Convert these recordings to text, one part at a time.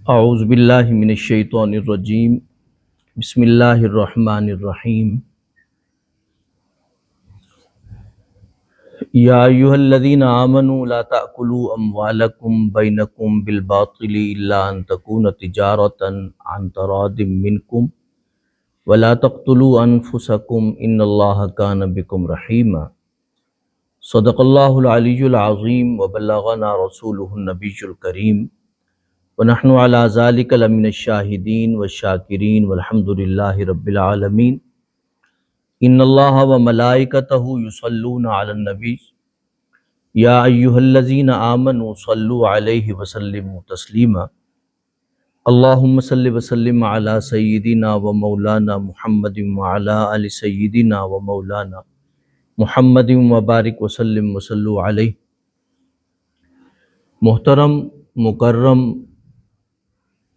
اعوذ باللہ من الشیطان الرجیم، بسم اللہ الرحمن الرحیم۔ یا ایھا الذین آمنوا لا تأکلوا اموالکم بینکم بالباطل الا ان تکون تجارۃ عن تراض منکم ولا تقتلوا انفسکم ان اللہ کان بکم رحیما۔ صدق اللہ العلی العظیم وبلغنا رسولہ النبی الکریم ونحن علی ذلک لمن الشاہدین والشاکرین والحمد للہ رب العالمین۔ ان اللہ وملائکتہ یصلون علی النبی یا ایھا الذین آمنوا صلوا علیہ وسلموا تسلیما۔ اللہم صل وسلم علی سیدنا و مولانا محمد وعلی آل سیدنا و مولانا محمد وبارک وسلم وصلوا علیہ۔ محترم مکرم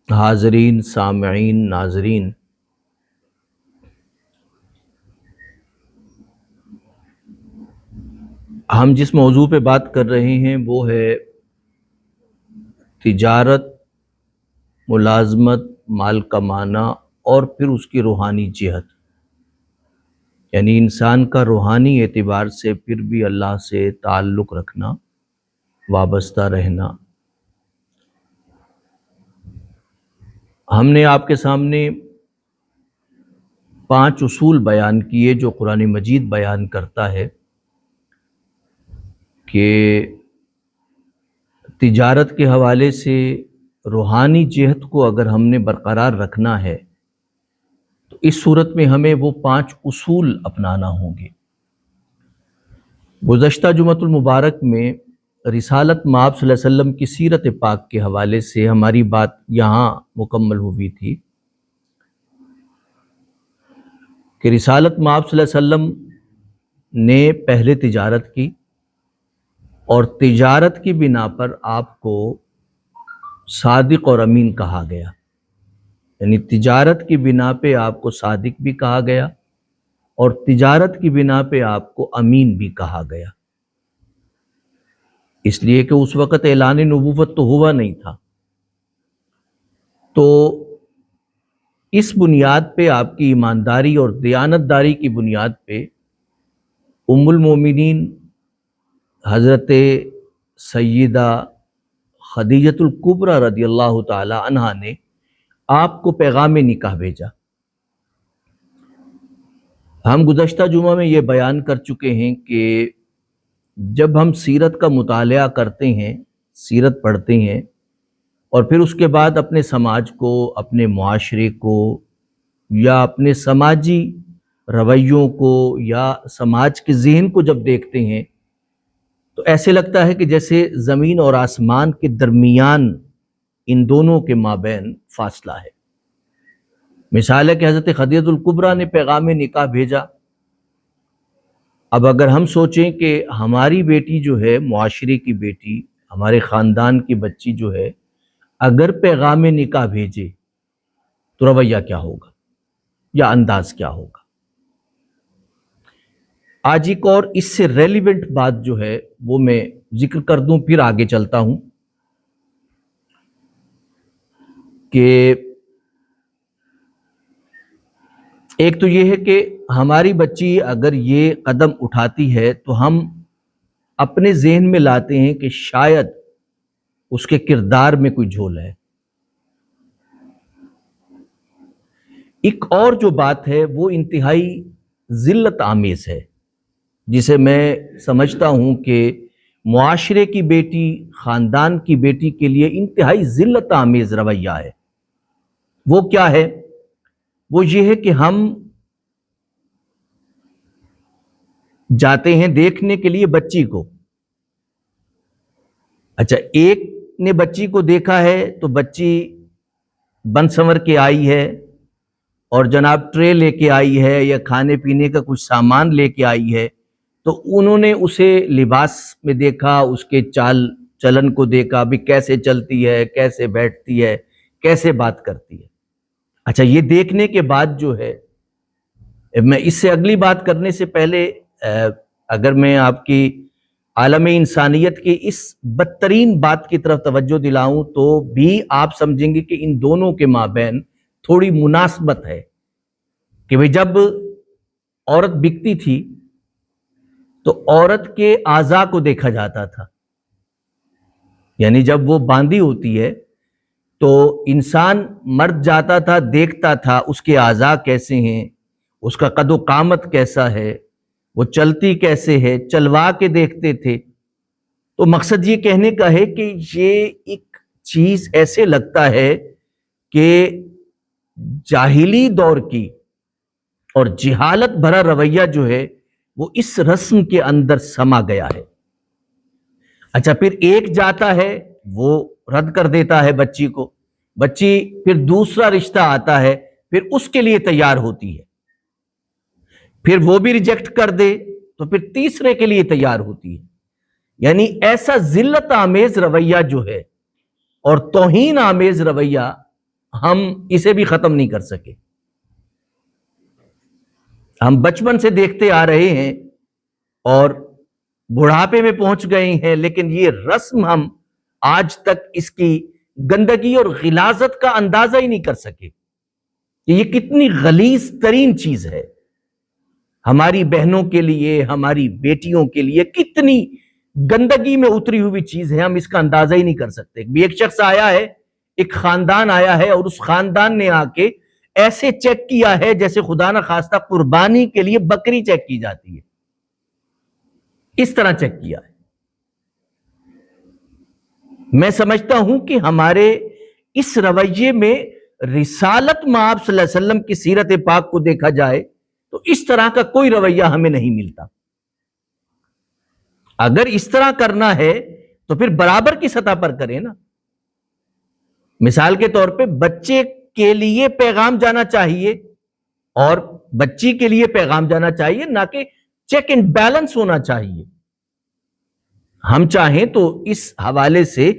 حاضرین، سامعین، ناظرین، ہم جس موضوع پہ بات کر رہے ہیں وہ ہے تجارت، ملازمت، مال کمانا اور پھر اس کی روحانی جہت، یعنی انسان کا روحانی اعتبار سے پھر بھی اللہ سے تعلق رکھنا، وابستہ رہنا۔ ہم نے آپ کے سامنے 5 اصول بیان کیے جو قرآن مجید بیان کرتا ہے کہ تجارت کے حوالے سے روحانی جہت کو اگر ہم نے برقرار رکھنا ہے تو اس صورت میں ہمیں وہ 5 اصول اپنانا ہوں گے۔ گزشتہ جمعۃ المبارک میں رسالت مآب صلی اللہ علیہ وسلم کی سیرت پاک کے حوالے سے ہماری بات یہاں مکمل ہوئی تھی کہ رسالت مآب صلی اللہ علیہ وسلم نے پہلے تجارت کی اور تجارت کی بنا پر آپ کو صادق اور امین کہا گیا، یعنی تجارت کی بنا پہ آپ کو صادق بھی کہا گیا اور تجارت کی بنا پہ آپ کو امین بھی کہا گیا، اس لیے کہ اس وقت اعلان نبوت تو ہوا نہیں تھا۔ تو اس بنیاد پہ آپ کی ایمانداری اور دیانتداری کی بنیاد پہ ام المومنین حضرت سیدہ خدیجۃ الکبریٰ رضی اللہ تعالی عنہا نے آپ کو پیغام نکاح بھیجا۔ ہم گزشتہ جمعہ میں یہ بیان کر چکے ہیں کہ جب ہم سیرت کا مطالعہ کرتے ہیں، سیرت پڑھتے ہیں اور پھر اس کے بعد اپنے سماج کو، اپنے معاشرے کو یا اپنے سماجی رویوں کو یا سماج کے ذہن کو جب دیکھتے ہیں تو ایسے لگتا ہے کہ جیسے زمین اور آسمان کے درمیان ان دونوں کے مابین فاصلہ ہے۔ مثال ہے کہ حضرت خدیجۃ الکبریٰ نے پیغام نکاح بھیجا۔ اب اگر ہم سوچیں کہ ہماری بیٹی جو ہے، معاشرے کی بیٹی، ہمارے خاندان کی بچی جو ہے، اگر پیغام نکاح بھیجے تو رویہ کیا ہوگا یا انداز کیا ہوگا؟ آج ایک اور اس سے ریلیونٹ بات جو ہے وہ میں ذکر کر دوں، پھر آگے چلتا ہوں کہ ایک تو یہ ہے کہ ہماری بچی اگر یہ قدم اٹھاتی ہے تو ہم اپنے ذہن میں لاتے ہیں کہ شاید اس کے کردار میں کوئی جھول ہے۔ ایک اور جو بات ہے وہ انتہائی ذلت آمیز ہے، جسے میں سمجھتا ہوں کہ معاشرے کی بیٹی، خاندان کی بیٹی کے لیے انتہائی ذلت آمیز رویہ ہے۔ وہ کیا ہے؟ وہ یہ ہے کہ ہم جاتے ہیں دیکھنے کے لیے بچی کو۔ اچھا، ایک نے بچی کو دیکھا ہے تو بچی بن سنور کے آئی ہے اور جناب ٹرے لے کے آئی ہے یا کھانے پینے کا کچھ سامان لے کے آئی ہے، تو انہوں نے اسے لباس میں دیکھا، اس کے چال چلن کو دیکھا، بھی کیسے چلتی ہے، کیسے بیٹھتی ہے، کیسے بات کرتی ہے۔ اچھا، یہ دیکھنے کے بعد جو ہے، میں اس سے اگلی بات کرنے سے پہلے اگر میں عالم انسانیت کے اس بدترین بات کی طرف توجہ دلاؤں تو بھی آپ سمجھیں گے کہ ان دونوں کے مابین تھوڑی مناسبت ہے کہ بھئی جب عورت بکتی تھی تو عورت کے اعضاء کو دیکھا جاتا تھا، یعنی جب وہ باندھی ہوتی ہے تو انسان مرد جاتا تھا، دیکھتا تھا اس کے اعضاء کیسے ہیں، اس کا قد و قامت کیسا ہے، وہ چلتی کیسے ہے، چلوا کے دیکھتے تھے۔ تو مقصد یہ کہنے کا ہے کہ یہ ایک چیز ایسے لگتا ہے کہ جاہلی دور کی اور جہالت بھرا رویہ جو ہے وہ اس رسم کے اندر سما گیا ہے۔ اچھا، پھر ایک جاتا ہے وہ رد کر دیتا ہے بچی کو، بچی پھر دوسرا رشتہ آتا ہے، پھر اس کے لیے تیار ہوتی ہے، پھر وہ بھی ریجیکٹ کر دے تو پھر تیسرے کے لیے تیار ہوتی ہے۔ یعنی ایسا ذلت آمیز رویہ جو ہے اور توہین آمیز رویہ ہم اسے بھی ختم نہیں کر سکے۔ ہم بچپن سے دیکھتے آ رہے ہیں اور بڑھاپے میں پہنچ گئے ہیں، لیکن یہ رسم ہم آج تک اس کی گندگی اور غلاظت کا اندازہ ہی نہیں کر سکے کہ یہ کتنی غلیظ ترین چیز ہے ہماری بہنوں کے لیے، ہماری بیٹیوں کے لیے، کتنی گندگی میں اتری ہوئی چیز ہے، ہم اس کا اندازہ ہی نہیں کر سکتے۔ ایک شخص آیا ہے، ایک خاندان آیا ہے اور اس خاندان نے آ کے ایسے چیک کیا ہے جیسے خدا نہ خواستہ قربانی کے لیے بکری چیک کی جاتی ہے، اس طرح چیک کیا ہے۔ میں سمجھتا ہوں کہ ہمارے اس رویے میں رسالت مآب صلی اللہ علیہ وسلم کی سیرت پاک کو دیکھا جائے تو اس طرح کا کوئی رویہ ہمیں نہیں ملتا۔ اگر اس طرح کرنا ہے تو پھر برابر کی سطح پر کریں نا۔ مثال کے طور پہ بچے کے لیے پیغام جانا چاہیے اور بچی کے لیے پیغام جانا چاہیے، نہ کہ چیک اینڈ بیلنس ہونا چاہیے۔ ہم چاہیں تو اس حوالے سے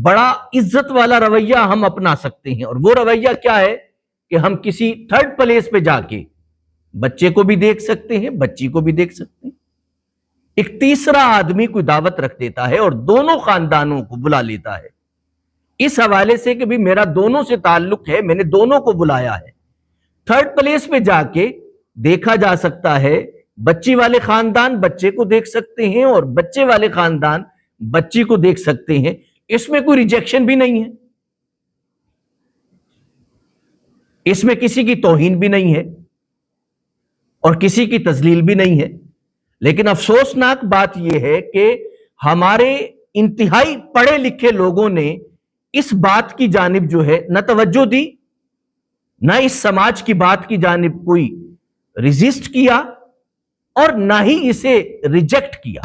بڑا عزت والا رویہ ہم اپنا سکتے ہیں، اور وہ رویہ کیا ہے کہ ہم کسی تھرڈ پلیس پہ جا کے بچے کو بھی دیکھ سکتے ہیں، بچی کو بھی دیکھ سکتے ہیں، ایک تیسرا آدمی کوئی دعوت رکھ دیتا ہے اور دونوں خاندانوں کو بلا لیتا ہے اس حوالے سے کہ بھی میرا دونوں سے تعلق ہے، میں نے دونوں کو بلایا ہے۔ تھرڈ پلیس پہ جا کے دیکھا جا سکتا ہے، بچی والے خاندان بچے کو دیکھ سکتے ہیں اور بچے والے خاندان بچی کو دیکھ سکتے ہیں، اس میں کوئی ریجیکشن بھی نہیں ہے، اس میں کسی کی توہین بھی نہیں ہے اور کسی کی تذلیل بھی نہیں ہے۔ لیکن افسوسناک بات یہ ہے کہ ہمارے انتہائی پڑھے لکھے لوگوں نے اس بات کی جانب جو ہے نہ توجہ دی، نہ اس سماج کی بات کی جانب کوئی ریزسٹ کیا اور نہ ہی اسے ریجیکٹ کیا۔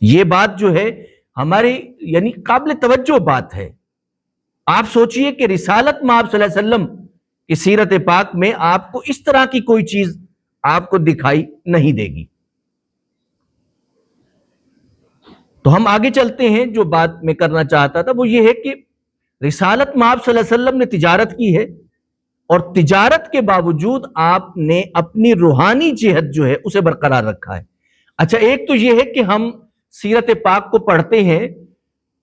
یہ بات جو ہے ہماری یعنی قابل توجہ بات ہے۔ آپ سوچئے کہ رسالت مآب صلی اللہ علیہ وسلم کی سیرت پاک میں آپ کو اس طرح کی کوئی چیز آپ کو دکھائی نہیں دے گی۔ تو ہم آگے چلتے ہیں، جو بات میں کرنا چاہتا تھا وہ یہ ہے کہ رسالت مآب صلی اللہ علیہ وسلم نے تجارت کی ہے اور تجارت کے باوجود آپ نے اپنی روحانی جہت جو ہے اسے برقرار رکھا ہے۔ اچھا، ایک تو یہ ہے کہ ہم سیرت پاک کو پڑھتے ہیں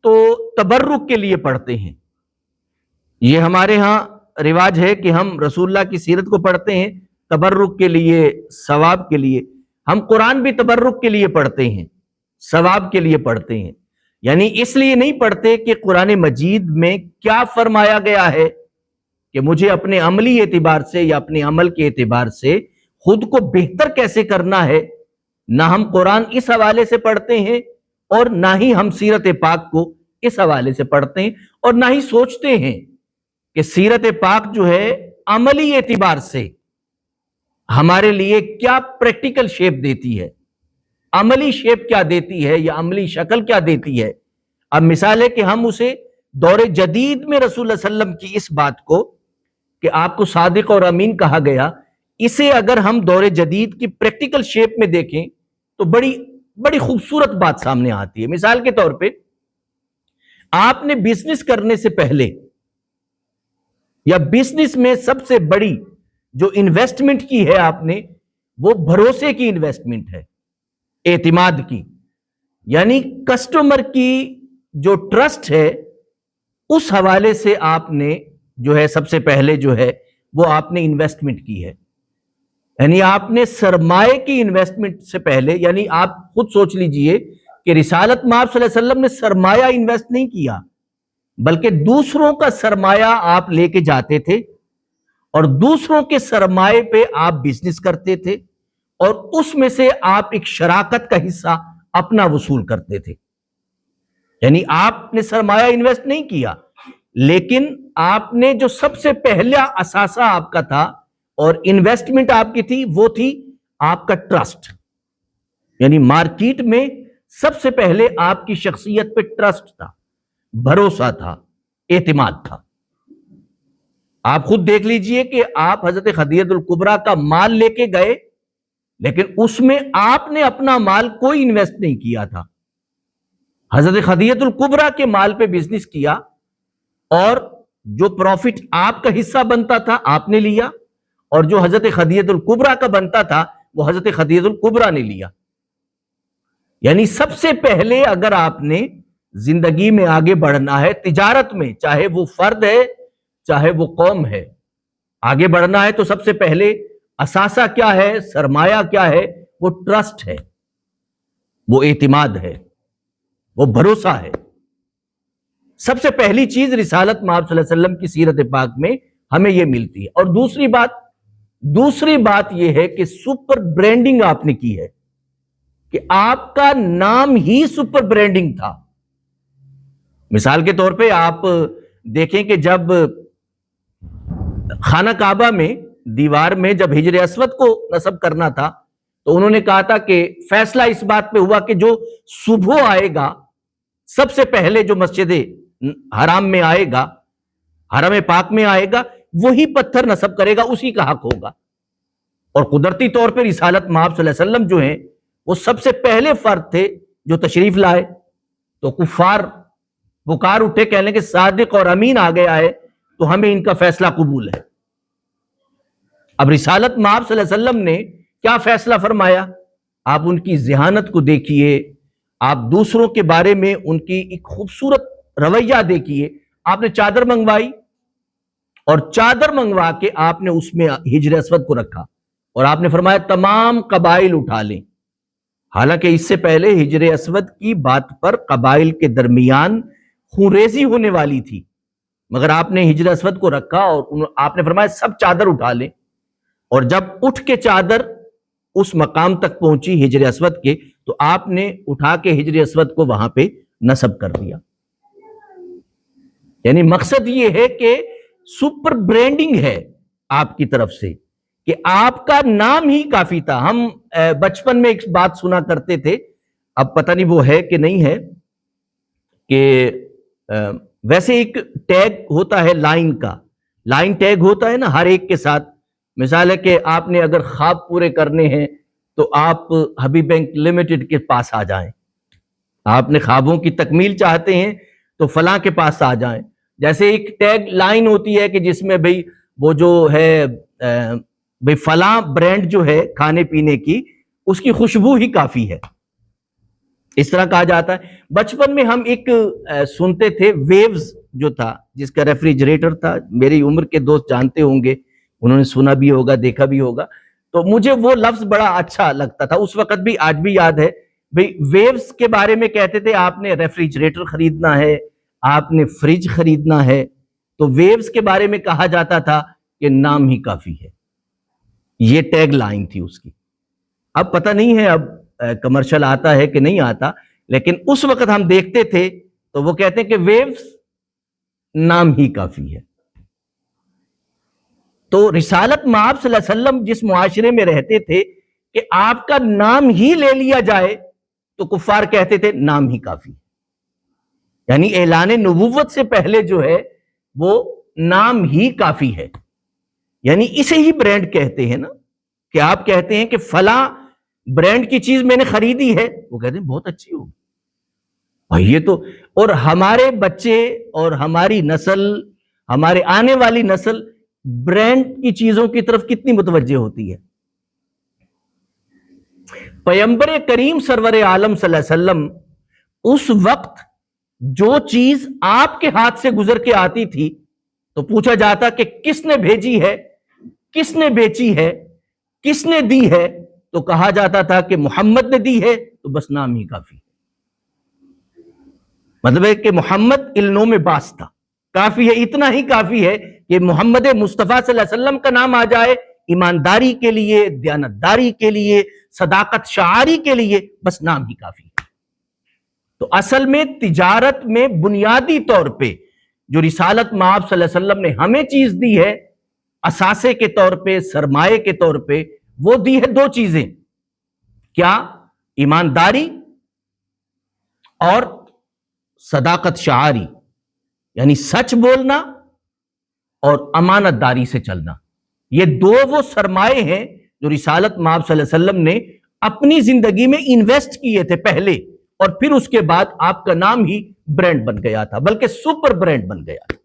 تو تبرک کے لیے پڑھتے ہیں، یہ ہمارے ہاں رواج ہے کہ ہم رسول اللہ کی سیرت کو پڑھتے ہیں تبرک کے لیے، ثواب کے لیے۔ ہم قرآن بھی تبرک کے لیے پڑھتے ہیں، ثواب کے لیے پڑھتے ہیں، یعنی اس لیے نہیں پڑھتے کہ قرآن مجید میں کیا فرمایا گیا ہے کہ مجھے اپنے عملی اعتبار سے یا اپنے عمل کے اعتبار سے خود کو بہتر کیسے کرنا ہے، نہ ہم قرآن اس حوالے سے پڑھتے ہیں اور نہ ہی ہم سیرت پاک کو اس حوالے سے پڑھتے ہیں، اور نہ ہی سوچتے ہیں کہ سیرت پاک جو ہے عملی اعتبار سے ہمارے لیے کیا پریکٹیکل شیپ دیتی ہے، عملی شیپ کیا دیتی ہے یا عملی شکل کیا دیتی ہے۔ اب مثال ہے کہ ہم اسے دور جدید میں رسول اللہ صلی اللہ علیہ وسلم کی اس بات کو کہ آپ کو صادق اور امین کہا گیا، اسے اگر ہم دور جدید کی پریکٹیکل شیپ میں دیکھیں تو بڑی خوبصورت بات سامنے آتی ہے۔ مثال کے طور پہ آپ نے بزنس کرنے سے پہلے یا بزنس میں سب سے بڑی جو انویسٹمنٹ کی ہے آپ نے، وہ بھروسے کی انویسٹمنٹ ہے، اعتماد کی، یعنی کسٹمر کی جو ٹرسٹ ہے اس حوالے سے آپ نے جو ہے سب سے پہلے جو ہے وہ آپ نے انویسٹمنٹ کی ہے. یعنی آپ نے سرمائے کی انویسٹمنٹ سے پہلے، یعنی آپ خود سوچ لیجئے کہ رسالت مآب صلی اللہ علیہ وسلم نے سرمایہ انویسٹ نہیں کیا، بلکہ دوسروں کا سرمایہ آپ لے کے جاتے تھے اور دوسروں کے سرمایے پہ آپ بزنس کرتے تھے اور اس میں سے آپ ایک شراکت کا حصہ اپنا وصول کرتے تھے. یعنی آپ نے سرمایہ انویسٹ نہیں کیا، لیکن آپ نے جو سب سے پہلا اثاثہ آپ کا تھا اور انویسٹمنٹ آپ کی تھی وہ تھی آپ کا ٹرسٹ. یعنی مارکیٹ میں سب سے پہلے آپ کی شخصیت پہ ٹرسٹ تھا، بھروسہ تھا، اعتماد تھا. آپ خود دیکھ لیجئے کہ آپ حضرت خدیجہ الکبریٰ کا مال لے کے گئے، لیکن اس میں آپ نے اپنا مال کوئی انویسٹ نہیں کیا تھا. حضرت خدیجہ الکبریٰ کے مال پہ بزنس کیا اور جو پروفٹ آپ کا حصہ بنتا تھا آپ نے لیا، اور جو حضرت خدیجہ الکبریٰ کا بنتا تھا وہ حضرت خدیجہ الکبریٰ نے لیا. یعنی سب سے پہلے اگر آپ نے زندگی میں آگے بڑھنا ہے، تجارت میں، چاہے وہ فرد ہے چاہے وہ قوم ہے، آگے بڑھنا ہے تو سب سے پہلے اثاثہ کیا ہے، سرمایہ کیا ہے؟ وہ ٹرسٹ ہے، وہ اعتماد ہے، وہ بھروسہ ہے. سب سے پہلی چیز رسالت مآب صلی اللہ علیہ وسلم کی سیرت پاک میں ہمیں یہ ملتی ہے. اور دوسری بات یہ ہے کہ سپر برانڈنگ آپ نے کی ہے، کہ آپ کا نام ہی سپر برانڈنگ تھا. مثال کے طور پہ آپ دیکھیں کہ جب خانہ کعبہ میں دیوار میں جب حجر اسود کو نصب کرنا تھا تو انہوں نے کہا تھا کہ فیصلہ اس بات پہ ہوا کہ جو صبح آئے گا سب سے پہلے جو مسجد حرام میں آئے گا، حرم پاک میں آئے گا، وہی پتھر نصب کرے گا، اسی کا حق ہوگا. اور قدرتی طور پہ رسالت مآب صلی اللہ علیہ وسلم جو ہیں وہ سب سے پہلے فرد تھے جو تشریف لائے. تو کفار پکار اٹھے، کہنے کہ صادق اور امین آ گیا ہے تو ہمیں ان کا فیصلہ قبول ہے. اب رسالت مآب صلی اللہ علیہ وسلم نے کیا فیصلہ فرمایا؟ آپ ان کی ذہانت کو دیکھیے، آپ دوسروں کے بارے میں ان کی ایک خوبصورت رویہ دیکھیے. آپ نے چادر منگوائی اور چادر منگوا کے آپ نے اس میں حجر اسود کو رکھا اور آپ نے فرمایا تمام قبائل اٹھا لیں. حالانکہ اس سے پہلے حجر اسود کی بات پر قبائل کے درمیان خونریزی ہونے والی تھی، مگر آپ نے حجر اسود کو رکھا اور آپ نے فرمایا سب چادر اٹھا لیں. اور جب اٹھ کے چادر اس مقام تک پہنچی حجر اسود کے تو آپ نے اٹھا کے حجر اسود کو وہاں پہ نصب کر دیا. یعنی مقصد یہ ہے کہ سپر برانڈنگ ہے آپ کی طرف سے کہ آپ کا نام ہی کافی تھا. ہم بچپن میں ایک بات سنا کرتے تھے، اب پتہ نہیں وہ ہے کہ نہیں ہے، کہ ویسے ایک ٹیگ ہوتا ہے لائن کا، لائن ٹیگ ہوتا ہے نا ہر ایک کے ساتھ. مثال ہے کہ آپ نے اگر خواب پورے کرنے ہیں تو آپ حبیب بینک لمیٹڈ کے پاس آ جائیں. آپ نے خوابوں کی تکمیل چاہتے ہیں تو فلاں کے پاس آ جائیں. جیسے ایک ٹیگ لائن ہوتی ہے کہ جس میں بھئی وہ جو ہے بھئی فلاں برانڈ جو ہے کھانے پینے کی، اس کی خوشبو ہی کافی ہے، اس طرح کہا جاتا ہے. بچپن میں ہم ایک سنتے تھے ویوز جو تھا، جس کا ریفریجریٹر تھا، میری عمر کے دوست جانتے ہوں گے، انہوں نے سنا بھی ہوگا، دیکھا بھی ہوگا. تو مجھے وہ لفظ بڑا اچھا لگتا تھا اس وقت بھی، آج بھی یاد ہے. بھئی ویوز کے بارے میں کہتے تھے آپ نے ریفریجریٹر خریدنا ہے، آپ نے فریج خریدنا ہے، تو ویوز کے بارے میں کہا جاتا تھا کہ نام ہی کافی ہے. یہ ٹیگ لائن تھی اس کی. اب پتہ نہیں ہے اب کمرشل آتا ہے کہ نہیں آتا، لیکن اس وقت ہم دیکھتے تھے تو وہ کہتے ہیں کہ ویوز نام ہی کافی ہے. تو رسالت مآب صلی اللہ علیہ وسلم جس معاشرے میں رہتے تھے کہ آپ کا نام ہی لے لیا جائے تو کفار کہتے تھے نام ہی کافی. یعنی اعلان نبوت سے پہلے جو ہے وہ نام ہی کافی ہے. یعنی اسے ہی برانڈ کہتے ہیں نا، کہ آپ کہتے ہیں کہ فلاں برانڈ کی چیز میں نے خریدی ہے، وہ کہتے ہیں بہت اچھی ہوگی. یہ تو، اور ہمارے بچے اور ہماری نسل، ہمارے آنے والی نسل برانڈ کی چیزوں کی طرف کتنی متوجہ ہوتی ہے. پیغمبر کریم سرور عالم صلی اللہ علیہ وسلم اس وقت جو چیز آپ کے ہاتھ سے گزر کے آتی تھی تو پوچھا جاتا کہ کس نے بھیجی ہے، کس نے بیچی ہے، کس نے دی ہے، تو کہا جاتا تھا کہ محمد نے دی ہے، تو بس نام ہی کافی، مطلب ہے کہ محمد النوم باس تھا، کافی ہے، اتنا ہی کافی ہے کہ محمد مصطفیٰ صلی اللہ علیہ وسلم کا نام آ جائے، ایمانداری کے لیے، دیانتداری کے لیے، صداقت شعاری کے لیے، بس نام ہی کافی ہے۔ تو اصل میں تجارت میں بنیادی طور پہ جو رسالت مآب صلی اللہ علیہ وسلم نے ہمیں چیز دی ہے، اثاثے کے طور پہ، سرمایے کے طور پہ، وہ دی ہے دو چیزیں، کیا؟ ایمانداری اور صداقت شعاری، یعنی سچ بولنا اور امانت داری سے چلنا۔ یہ دو وہ سرمایے ہیں جو رسالت مآب صلی اللہ علیہ وسلم نے اپنی زندگی میں انویسٹ کیے تھے پہلے، اور پھر اس کے بعد آپ کا نام ہی برانڈ بن گیا تھا، بلکہ سپر برانڈ بن گیا تھا۔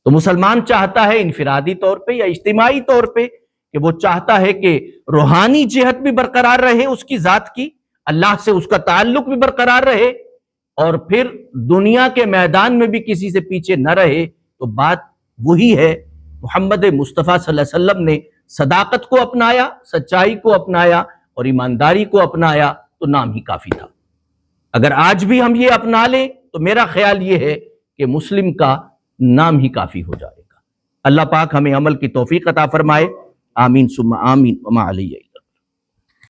تو مسلمان چاہتا ہے انفرادی طور پہ یا اجتماعی طور پہ کہ وہ چاہتا ہے کہ روحانی جہت بھی برقرار رہے اس کی ذات کی، اللہ سے اس کا تعلق بھی برقرار رہے، اور پھر دنیا کے میدان میں بھی کسی سے پیچھے نہ رہے۔ تو بات وہی ہے، محمد مصطفیٰ صلی اللہ علیہ وسلم نے صداقت کو اپنایا، سچائی کو اپنایا اور ایمانداری کو اپنایا، تو نام ہی کافی تھا۔ اگر آج بھی ہم یہ اپنا لیں تو میرا خیال یہ ہے کہ مسلم کا نام ہی کافی ہو جائے گا۔ اللہ پاک ہمیں عمل کی توفیق عطا فرمائے، آمین ثم آمین، وما علیہ۔